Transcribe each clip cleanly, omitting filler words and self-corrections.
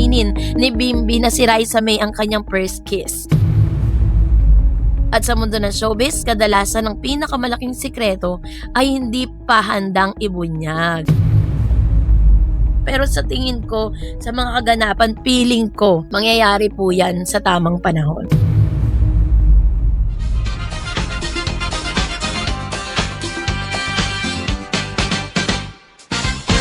aaminin ni Bimbi na si Raisa May ang kanyang first kiss. At sa mundo ng showbiz, kadalasan ang pinakamalaking sikreto ay hindi pa handang ibunyag. Pero sa tingin ko, sa mga kaganapan, feeling ko, mangyayari po yan sa tamang panahon.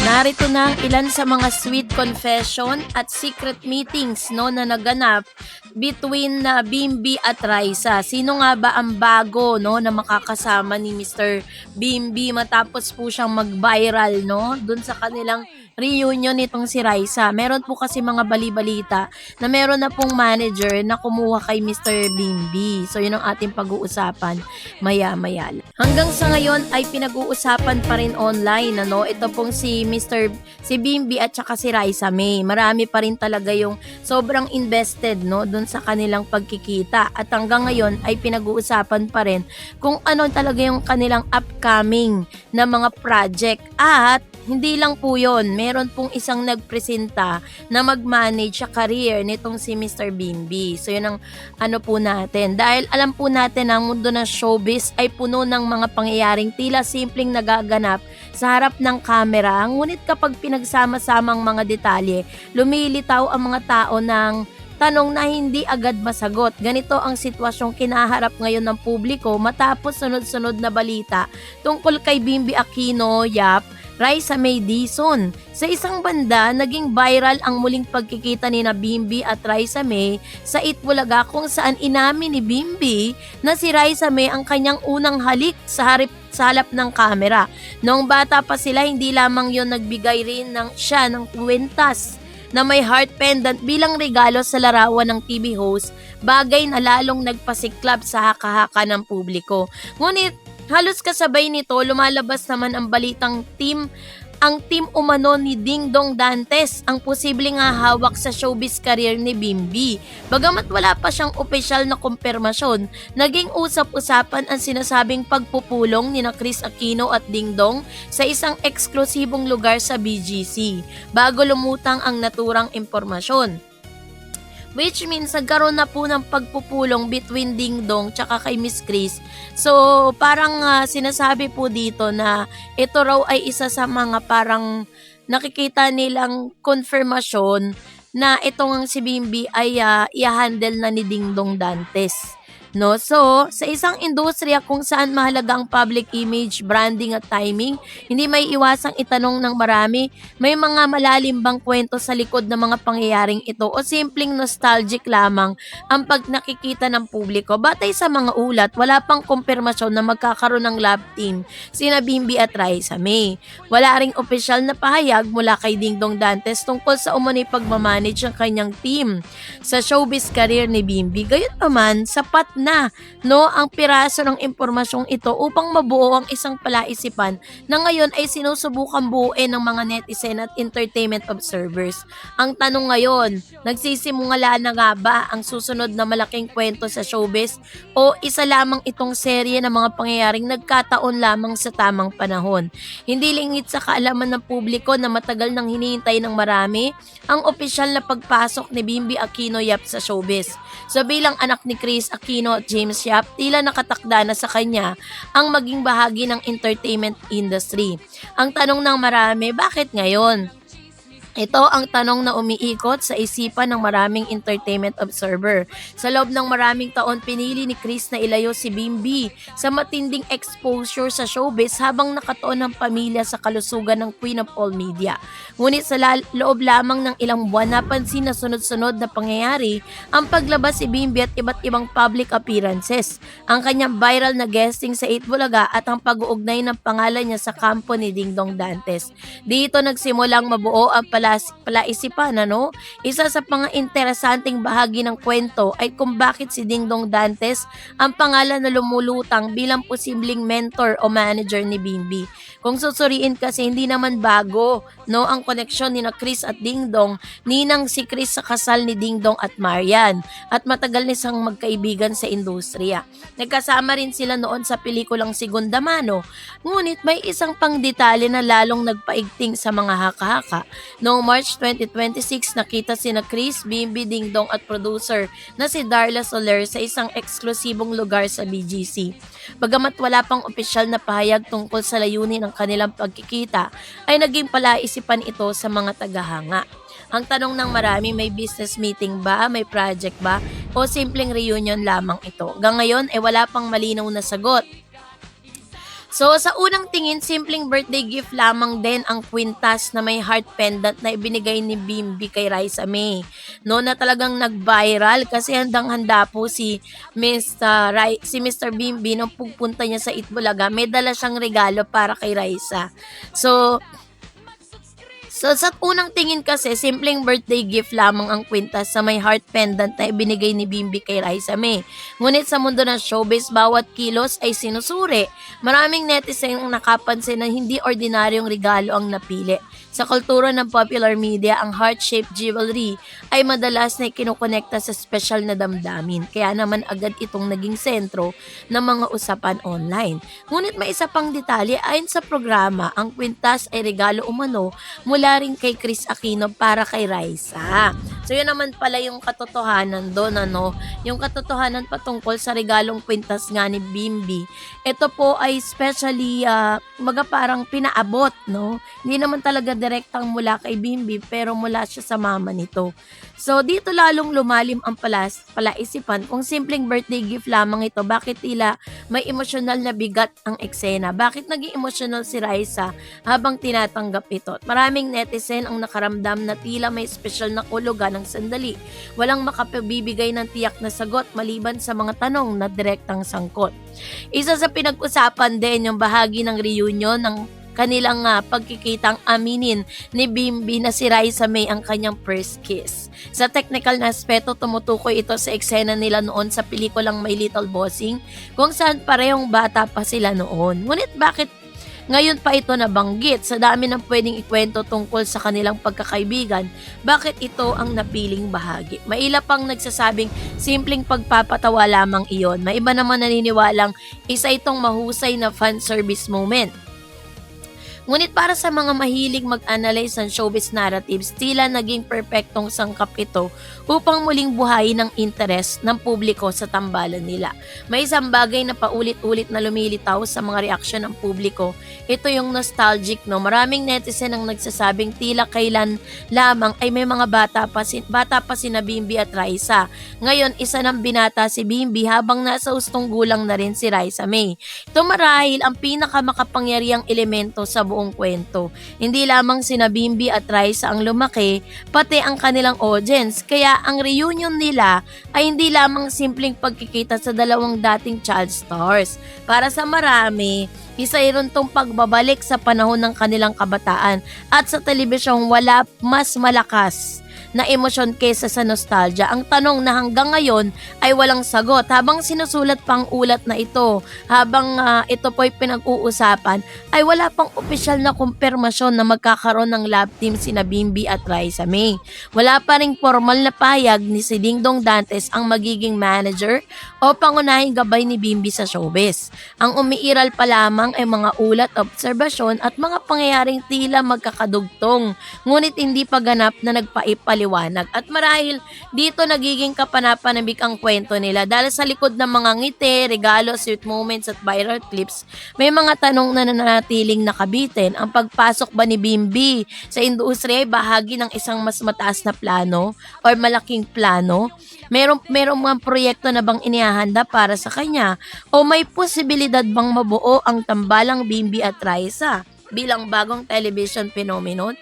Narito na ang ilan sa mga sweet confession at secret meetings na naganap between Bimbi at Raisa. Sino nga ba ang bago na makakasama ni Mr. Bimbi matapos po siyang mag-viral dun sa kanilang reunion nitong si Raisa? Meron po kasi mga bali-balita na meron na pong manager na kumuha kay Mr. Bimbi. So yun ang ating pag-uusapan maya-maya. Hanggang sa ngayon ay pinag-uusapan pa rin online ito pong si Bimbi at saka si Raisa May. Marami pa rin talaga yung sobrang invested dun sa kanilang pagkikita, at hanggang ngayon ay pinag-uusapan pa rin kung ano talaga yung kanilang upcoming na mga project. At hindi lang po yun, meron pong isang nagpresenta na mag-manage sa career nitong si Mr. Bimbi. So yun ang po natin. Dahil alam po natin ang mundo ng showbiz ay puno ng mga pangyayaring tila simpleng nagaganap sa harap ng kamera. Ngunit kapag pinagsama-samang mga detalye, lumilitaw ang mga tao ng tanong na hindi agad masagot. Ganito ang sitwasyong kinaharap ngayon ng publiko matapos sunod-sunod na balita tungkol kay Bimbi Aquino, Raisa May Dizon. Sa isang banda, naging viral ang muling pagkikita ni Bimbi at Raisa May sa Itbulaga, kung saan inamin ni Bimbi na si Raisa May ang kanyang unang halik sa harap ng kamera. Noong bata pa sila, hindi lamang yon nagbigay rin siya ng kwintas na may heart pendant bilang regalo sa larawan ng TV host, bagay na lalong nagpasiklab sa haka-haka ng publiko. Ngunit halos kasabay nito, lumalabas naman ang balitang ang team umano ni Ding Dong Dantes ang posibleng hawak sa showbiz career ni Bimbi. Bagamat wala pa siyang opisyal na kumpirmasyon, naging usap-usapan ang sinasabing pagpupulong ni Chris Aquino at Ding Dong sa isang eksklusibong lugar sa BGC bago lumutang ang naturang impormasyon. Which means nagkaroon na po ng pagpupulong between Ding Dong tsaka kay Miss Chris. So parang sinasabi po dito na ito raw ay isa sa mga parang nakikita nilang konfirmasyon na itong si Bimbi ay i-handle na ni Ding Dong Dantes. So, sa isang industriya kung saan mahalaga ang public image, branding at timing, hindi may iwasang itanong ng marami, may mga malalim bang kwento sa likod ng mga pangyayaring ito o simpleng nostalgic lamang ang pag nakikita ng publiko? Batay sa mga ulat, wala pang kumpirmasyon na magkakaroon ng love team sina Bimbi at Raisa May. Wala ring opisyal na pahayag mula kay Ding Dong Dantes tungkol sa umano'y pagmamanage ng kanyang team sa showbiz career ni Bimbi. Gayunpaman, sapat na ang piraso ng impormasyong ito upang mabuo ang isang palaisipan na ngayon ay sinusubukan buuin ng mga netizen at entertainment observers. Ang tanong ngayon, nagsisimula na nga ba ang susunod na malaking kwento sa showbiz o isa lamang itong serye ng mga pangyayaring nagkataon lamang sa tamang panahon? Hindi lingid sa kaalaman ng publiko na matagal nang hinihintay ng marami ang opisyal na pagpasok ni Bimbi Aquino sa showbiz. So bilang anak ni Chris Aquino at James Yap, tila nakatakda na sa kanya ang maging bahagi ng entertainment industry. Ang tanong ng marami, bakit ngayon? Ito ang tanong na umiikot sa isipan ng maraming entertainment observer. Sa loob ng maraming taon, pinili ni Chris na ilayo si Bimbi sa matinding exposure sa showbiz habang nakatuon ang pamilya sa kalusugan ng Queen of All Media. Ngunit sa loob lamang ng ilang buwan, napansin na sunod-sunod na pangyayari ang paglabas si Bimbi at iba't ibang public appearances, ang kanyang viral na guesting sa Itbulaga at ang pag-uugnay ng pangalan niya sa kampo ni Ding Dong Dantes. Dito nagsimulang mabuo ang palaisipan. Isa sa mga interesanting bahagi ng kwento ay kung bakit si Ding Dong Dantes ang pangalan na lumulutang bilang posibleng mentor o manager ni Bimbi. Kung susuriin kasi hindi naman bago, no, ang koneksyon ni na Chris at Dingdong, ninang si Chris sa kasal ni Dingdong at Marian at matagal na siyang magkaibigan sa industriya. Nagkasama rin sila noon sa pelikulang Segunda Mano, ngunit may isang pang detalye na lalong nagpaigting sa mga haka-haka. Noong March 2026, nakita sina Chris, Bimbi, Dingdong at producer na si Darla Soler sa isang eksklusibong lugar sa BGC. Bagamat wala pang opisyal na pahayag tungkol sa layunin ng kanilang pagkikita, ay naging palaisipan ito sa mga tagahanga. Ang tanong ng marami, may business meeting ba, may project ba, o simpleng reunion lamang ito? Hanggang ngayon, wala pang malinaw na sagot. So, sa unang tingin, simpleng birthday gift lamang din ang kwintas na may heart pendant na ibinigay ni Bimbi kay Raisa May. No, na talagang nag-viral kasi handang-handa po si Mr. Bimbi nung pupunta niya sa Itbulaga, may dala siyang regalo para kay Raisa. So, sa unang tingin kasi, simpleng birthday gift lamang ang kwintas sa may heart pendant na ibinigay ni Bimbi kay Raisa May. Ngunit sa mundo ng showbiz, bawat kilos ay sinusuri. Maraming netizen ang nakapansin na hindi ordinaryong regalo ang napili. Sa kultura ng popular media, ang heart-shaped jewelry ay madalas na kinukonekta sa special na damdamin. Kaya naman agad itong naging sentro ng mga usapan online. Ngunit may isa pang detalye, ayon sa programa, ang kwintas ay regalo umano mula rin kay Chris Aquino para kay Raisa. So yun naman pala yung katotohanan doon, ano? Yung katotohanan patungkol sa regalong kwintas nga ni Bimbi. Ito po ay especially parang pinaabot, no? Hindi naman talaga direktang mula kay Bimbi pero mula siya sa mama nito. So dito lalong lumalim ang palaisipan kung simpleng birthday gift lamang ito, bakit tila may emosyonal na bigat ang eksena? Bakit naging emosyonal si Raisa habang tinatanggap ito? At maraming netizen ang nakaramdam na tila may special na kulugan ng sandali. Walang makapabibigay ng tiyak na sagot maliban sa mga tanong na direktang sangkot. Isa sa pinag-usapan din yung bahagi ng reunion ng kanilang pagkikitang aminin ni Bimbi na si Raisa May ang kanyang first kiss. Sa technical na aspeto, tumutukoy ito sa eksena nila noon sa pelikulang My Little Bossing kung saan parehong bata pa sila noon. Ngunit bakit ngayon pa ito nabanggit? Sa dami ng pwedeng ikwento tungkol sa kanilang pagkakaibigan, bakit ito ang napiling bahagi? May ilan pang nagsasabing simpleng pagpapatawa lamang iyon. May iba naman naniniwalang isa itong mahusay na fan service moment. Ngunit para sa mga mahilig mag-analyze ng showbiz narratives, tila naging perpektong sangkap ito upang muling buhayin ang interes ng publiko sa tambalan nila. May isang bagay na paulit-ulit na lumilitaw sa mga reaksyon ng publiko. Ito yung nostalgic, no? Maraming netizen ang nagsasabing tila kailan lamang ay may mga bata pa sina Bimbi at Raisa. Ngayon, isa ng binata si Bimbi habang nasa ustong gulang na rin si Raisa May. Ito marahil ang pinakamakapangyarihang elemento sa buong kwento. Hindi lamang sina Bimbi at Raisa ang lumaki, pati ang kanilang audience. Kaya ang reunion nila ay hindi lamang simpleng pagkikita sa dalawang dating child stars. Para sa marami, isa rin tong pagbabalik sa panahon ng kanilang kabataan at sa telebisyong wala mas malakas na emosyon kesa sa nostalgia. Ang tanong na hanggang ngayon ay walang sagot. Habang sinusulat pang ulat na ito, habang ito po'y pinag-uusapan, ay wala pang opisyal na kumpirmasyon na magkakaroon ng love team sina Bimbi at Raisa May. Wala pa ring formal na payag ni si Dingdong Dantes ang magiging manager o pangunahing gabay ni Bimbi sa showbiz. Ang umiiral pa lamang ay mga ulat, obserbasyon at mga pangyayaring tila magkakadugtong, ngunit hindi pa ganap na nagpaipaliwanag. At marahil dito nagiging kapanapanabik ang kwento nila dahil sa likod ng mga ngiti, regalo, sweet moments at viral clips, may mga tanong na nanatiling nakabitin. Ang pagpasok ba ni Bimbi sa industriya ay bahagi ng isang mas mataas na plano or malaking plano? Merong mga proyekto na bang inihahanda para sa kanya? O may posibilidad bang mabuo ang tambalang Bimbi at Raisa bilang bagong television phenomenon?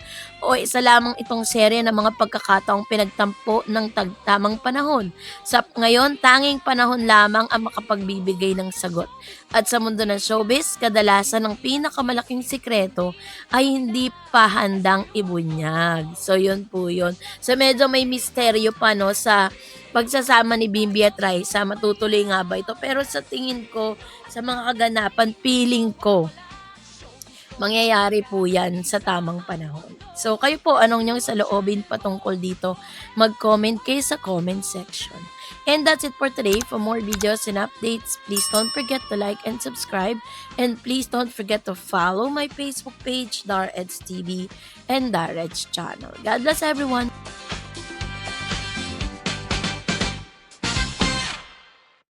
O isa lamang itong serye ng mga pagkakataong pinagtampo ng tagtamang panahon? Sa ngayon, tanging panahon lamang ang makapagbibigay ng sagot. At sa mundo ng showbiz, kadalasan ang pinakamalaking sikreto ay hindi pa handang ibunyag. So yun po yun. So medyo may misteryo pa, no, sa pagsasama ni Bimbi at Raisa. Matutuloy nga ba ito? Pero sa tingin ko, sa mga kaganapan, feeling ko, mangyayari po yan sa tamang panahon. So kayo po, anong niyong saloobin patungkol dito? Mag-comment kayo sa comment section. And that's it for today. For more videos and updates, please don't forget to like and subscribe. And please don't forget to follow my Facebook page, DarEds TV and DarEds channel. God bless everyone!